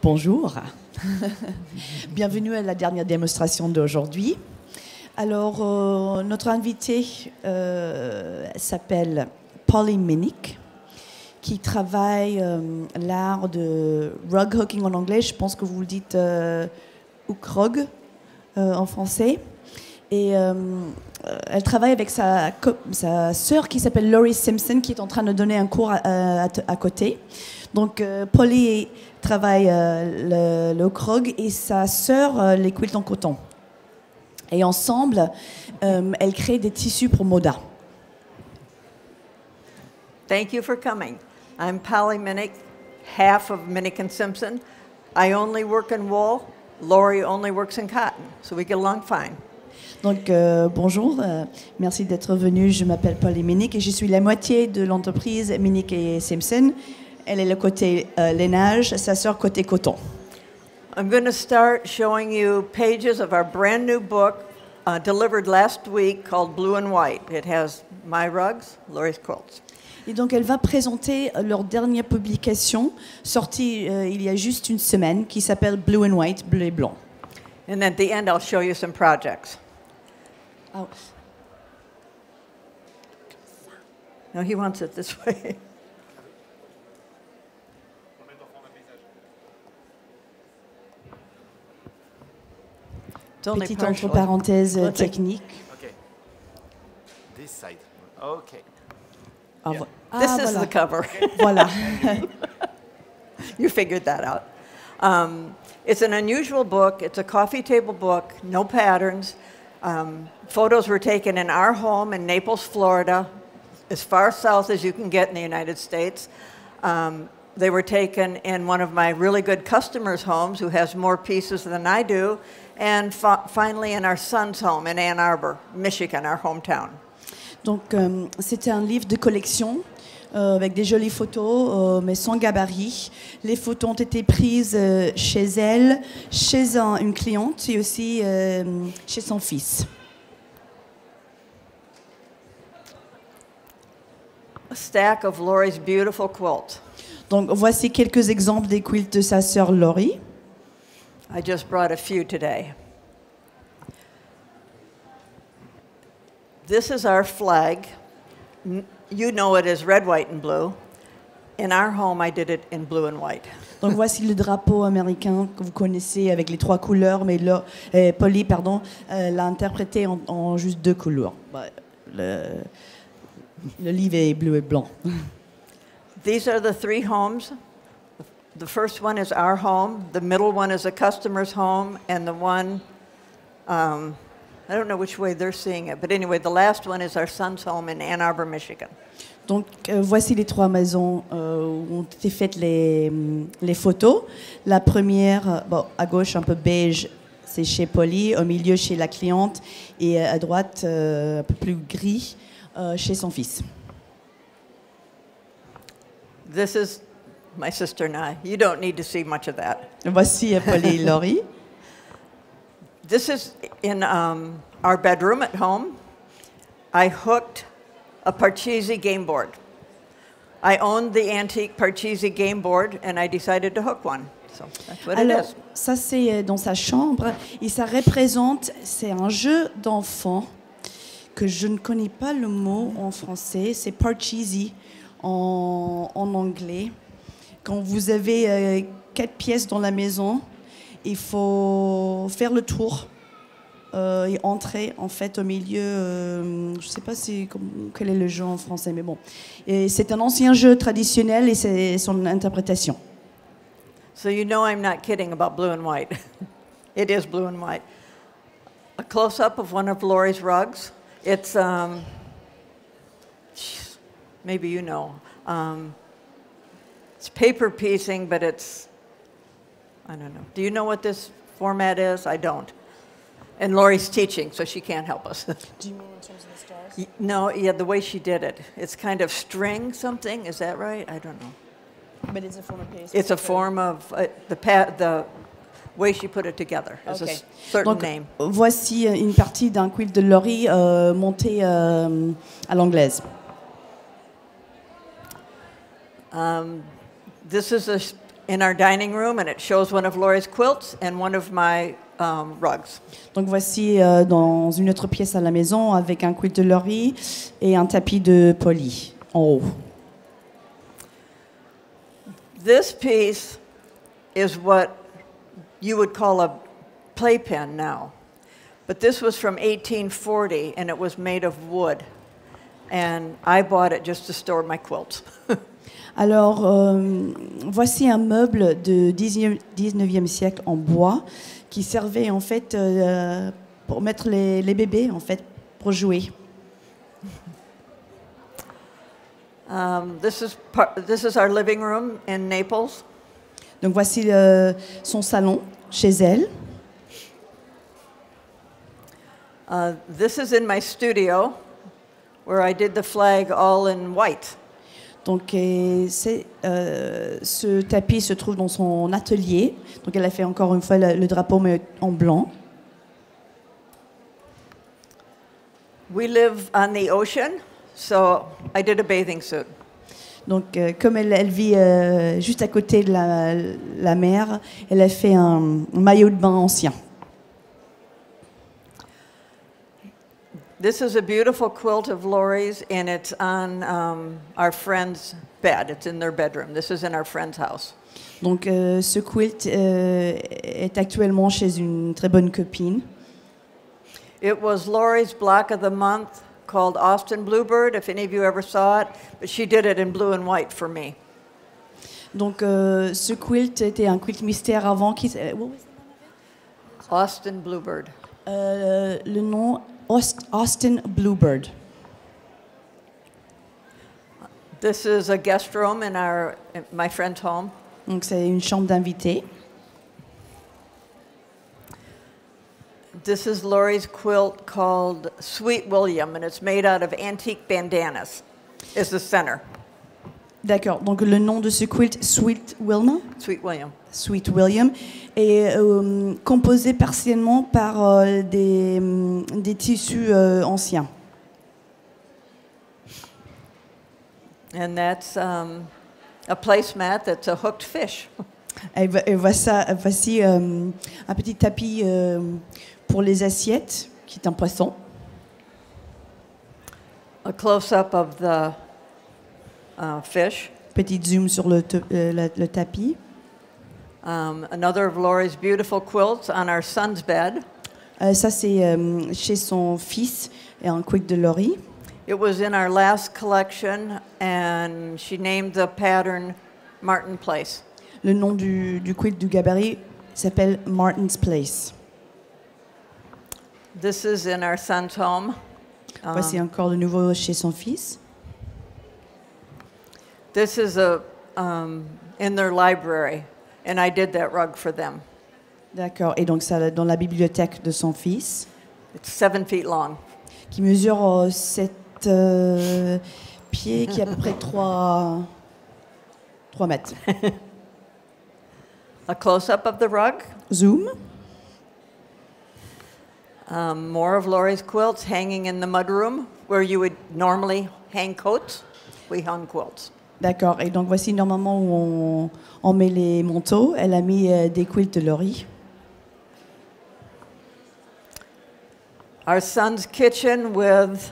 Bonjour. Bienvenue à la dernière démonstration d'aujourd'hui. Alors, notre invitée s'appelle POLLY Minick, qui travaille l'art de rug hooking en anglais. Je pense que vous le dites hook rug en français. Et elle travaille avec sa sœur qui s'appelle Laurie Simpson, qui est en train de donner un cours à côté. Donc, POLLY travaille le hook rug et sa sœur les quilts en coton. Et ensemble, elles créent des tissus pour Moda. Thank you for coming. I'm POLLY Minick, half of Minick and Simpson. I only work in wool. Laurie only works in cotton, so we get along fine. Donc, bonjour, merci d'être venu. Je m'appelle POLLY Minick et je suis la moitié de l'entreprise Minick et Simpson. Elle est le côté lainage, sa sœur côté coton. I'm going to start showing you pages of our brand new book delivered last week called Blue and White. It has my rugs, Laurie's quilts. Et donc, elle va présenter leur dernière publication, sortie il y a juste une semaine, qui s'appelle Blue and White, bleu et blanc. And at the end, I'll show you some projects. Oh. No, he wants it this way. Petite entre parenthèses technique. Okay. This side. Okay. Yeah. This is voilà. the cover. Voilà. You figured that out. It's an unusual book. It's a coffee table book, no patterns. Photos were taken in our home in Naples, Florida, as far south as you can get in the United States. They were taken in one of my really good customers' homes who has more pieces than I do, and finally in our son's home in Ann Arbor, Michigan, our hometown. Donc, c'était un livre de collection avec des jolies photos, mais sans gabarit. Les photos ont été prises chez elle, chez une cliente et aussi chez son fils. A stack of Laurie's beautiful quilts. Donc, voici quelques exemples des quilts de sa sœur Laurie. I just brought a few today. This is our flag. You know it as red, white, and blue. In our home, I did it in blue and white. Donc voici le drapeau américain que vous connaissez avec les trois couleurs, mais POLLY, pardon, l'a interprété en juste deux couleurs. Le livre est bleu et blanc. These are the three homes. The first one is our home, the middle one is a customer's home, and the one, I don't know which way they're seeing it, but anyway, the last one is our son's home in Ann Arbor, Michigan. Donc voici les trois maisons où ont été faites les photos. La première, bon, à gauche un peu beige, c'est chez POLLY, au milieu chez la cliente et à droite un peu plus gris chez son fils. This is my sister and I. You don't need to see much of that. Voici POLLY et Laurie. This is in our bedroom at home. I hooked a Parcheesi game board. I owned the antique Parcheesi game board and I decided to hook one. So that's what it is. Ça c'est dans sa chambre et ça représente, c'est un jeu d'enfant que je ne connais pas le mot en français, c'est Parcheesi en anglais. Quand vous avez 4 pièces dans la maison, il faut faire le tour et entrer en fait au milieu. Je ne sais pas quel est le jeu en français, mais bon. C'est un ancien jeu traditionnel et c'est son interprétation. So you know I'm not kidding about blue and white. It is blue and white. A close-up of one of Laurie's rugs. It's, maybe you know. It's paper piecing, but it's, I don't know. Do you know what this format is? I don't. And Laurie's teaching, so she can't help us. Do you mean in terms of the stars? No, yeah, the way she did it. It's kind of string something, is that right? I don't know. But it's a form of paper. It's a form of, the way she put it together. There's a certain Donc, name. Voici une partie d'un quilt de Laurie monté à l'anglaise. This is in our dining room, and it shows one of Laurie's quilts and one of my rugs. Donc voici dans une autre pièce à la maison avec un quilt de Laurie et un tapis de POLLY en haut. This piece is what you would call a playpen now. But this was from 1840, and it was made of wood. And I bought it just to store my quilts. Alors, voici un meuble de 19e siècle en bois qui servait en fait pour mettre les bébés, en fait, pour jouer. This is our living room in Naples. Donc voici son salon chez elle. This is in my studio, where I did the flag all in white. Donc ce tapis se trouve dans son atelier. Donc elle a fait encore une fois le drapeau mais en blanc. We live on the ocean, so I did a bathing suit. Donc comme elle vit juste à côté de la mer, elle a fait un maillot de bain ancien. This is a beautiful quilt of Laurie's, and it's on our friend's bed. It's in their bedroom. This is in our friend's house. Donc ce quilt est actuellement chez une très bonne copine. It was Laurie's block of the month called Austin Bluebird, if any of you ever saw it, but she did it in blue and white for me. Donc ce quilt était un quilt mystère avant qui Austin Bluebird. le nom Austin Bluebird. This is a guest room in my friend's home. Donc c'est une chambre d'invités. This is Laurie's quilt called Sweet William, and it's made out of antique bandanas. It's the center. D'accord. Donc le nom de ce quilt, Sweet Wilma, Sweet William. Sweet William, est composé partiellement par des tissus anciens. And that's a placemat that's a hooked fish. Et voici un petit tapis pour les assiettes, qui est un poisson. A close-up of the fish. Petit zoom sur le tapis. Another of Laurie's beautiful quilts on our son's bed. Ça, c'est chez son fils, et un quilt de Laurie. It was in our last collection, and she named the pattern Martin Place. Le nom du quilt du gabarit s'appelle Martin's Place. This is in our son's home. Voici encore de nouveau chez son fils. This is in their library, and I did that rug for them. D'accord. Et donc ça dans la bibliothèque de son fils, It's 7 feet long. qui mesure 7 pieds, qui est à peu près 3 mètres. A close-up of the rug. Zoom. More of Laurie's quilts hanging in the mudroom, where you would normally hang coats. We hung quilts. D'accord. Et donc voici normalement où on met les manteaux. Elle a mis des quilts de Laurie. Our son's kitchen with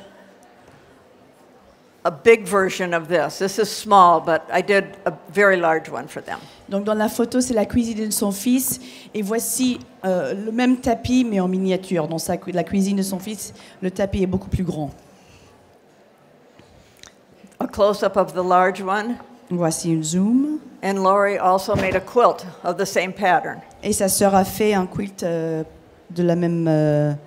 a big version of this. This is small, but I did a very large one for them. Donc dans la photo, c'est la cuisine de son fils. Et voici le même tapis, mais en miniature. Dans la cuisine de son fils, le tapis est beaucoup plus grand. A close-up of the large one. Voici une zoom. And Laurie also made a quilt of the same pattern. Et sa sœur a fait un quilt du même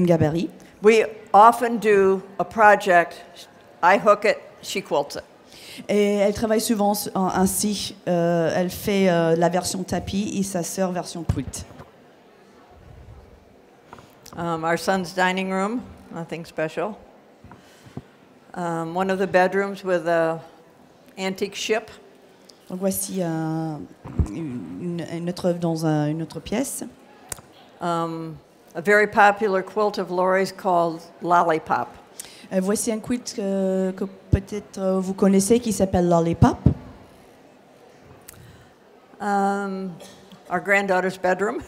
gabarit. We often do a project. I hook it, she quilts it. Et elle travaille souvent ainsi. Elle fait la version tapis et sa sœur version quilt. Our son's dining room, nothing special. One of the bedrooms with a antique ship. Donc voici une autre œuvre dans une autre pièce. A very popular quilt of Laurie's called Lollipop. Voici un quilt que peut-être vous connaissez qui s'appelle Lollipop. Our granddaughter's bedroom.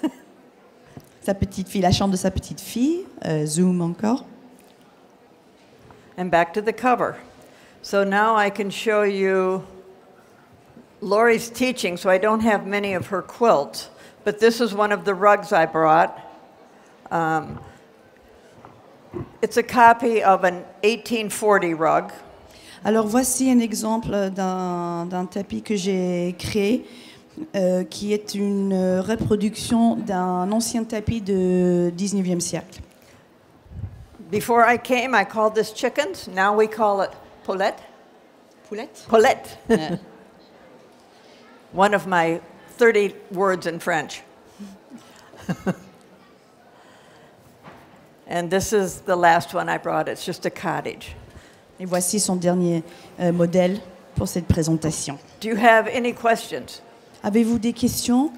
Sa petite fille, la chambre de sa petite fille. Zoom encore. And back to the cover. So now I can show you Laurie's teaching, so I don't have many of her quilts, but this is one of the rugs I brought. It's a copy of an 1840 rug. Alors voici un exemple d'un tapis que j'ai créé, qui est une reproduction d'un ancien tapis du 19e siècle. Before I came, I called this chickens. Now we call it Paulette. Poulette? Paulette. Yeah. One of my 30 words in French. And this is the last one I brought. It's just a cottage. Et voici son dernier modèle pour cette présentation. Do you have any questions? Avez-vous des questions?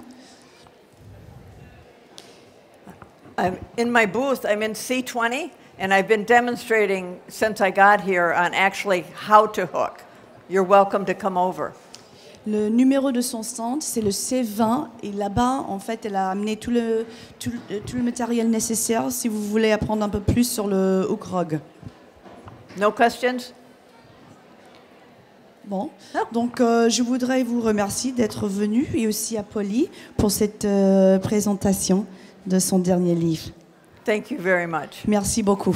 I'm in my booth. I'm in C20, and I've been demonstrating since I got here on actually how to hook. You're welcome to come over. Le numéro de son stand, c'est le C20. Et là-bas, en fait, elle a amené tout le matériel nécessaire si vous voulez apprendre un peu plus sur le hook rug. No questions? Bon, donc je voudrais vous remercier d'être venu et aussi à Polly pour cette présentation de son dernier livre. Thank you very much. Merci beaucoup.